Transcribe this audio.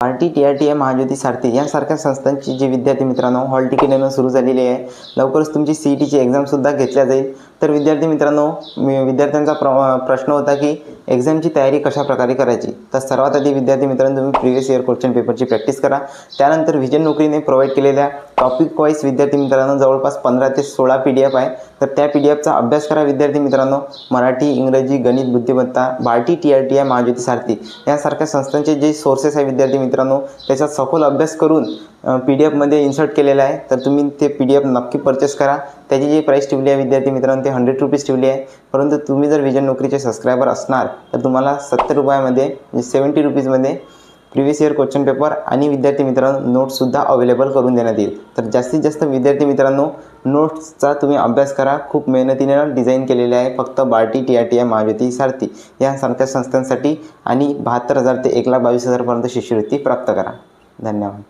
RT, TRT, Mahajyoti, सारथी यांसारख्या संस्थांची जे विद्यार्थी मित्रांनो हॉल तिकीट येणं सुरू झालेली आहे. लवकरच तुमची सीईटीची एक्झामसुद्धा घेतल्या जाईल. तर विद्यार्थी मित्रांनो, विद्यार्थ्यांचा प्रश्न होता की एक्झामची तयारी कशा प्रकारे करायची. तर सर्वात आधी विद्यार्थी मित्रांनो, तुम्ही प्रिव्हियस इयर क्वेश्चन पेपरची प्रॅक्टिस करा. त्यानंतर व्हिजन नोकरीने प्रोव्हाइड केलेल्या टॉपिक वाईज विद्यार्थी मित्रांनो जवळपास 15 ते 16 PDF आहे. तर त्या PDFचा अभ्यास करा विद्यार्थी मित्रांनो. मराठी, इंग्रजी, गणित, बुद्धिमत्ता, भारती, टीआरटी, महाज्योती, सारथी यांसारख्या संस्थांचे जे सोर्सेस आहे विद्यार्थी मित्रांनो, त्याचा सखोल अभ्यास करून PDF इन्सर्ट केलेला आहे. तर तुम्ही ते PDF नक्की परचेस करा. त्याची जी प्राईस ठेवली आहे विद्यार्थी मित्रांनो ते 100 रुपीज ठेवली आहे. परंतु तुम्ही जर व्हिजन नोकरीचे सबस्क्रायबर असणार तर तुम्हाला 70 रुपयामध्ये म्हणजे 70 रुपीजमध्ये प्रिव्हियस इयर क्वेश्चन पेपर आणि विद्यार्थी मित्रांनो नोट्ससुद्धा अवेलेबल करून देण्यात येईल. तर जास्तीत जास्त विद्यार्थी मित्रांनो नोट्सचा तुम्ही अभ्यास करा. खूप मेहनतीने डिझाईन केलेले आहे फक्त भारती, टीआरटी, महाज्योती, सारथी यांसारख्या संस्थांसाठी आणि 72,000 ते 1,22,000 पर्यंत शिष्यवृत्ती प्राप्त करा. धन्यवाद.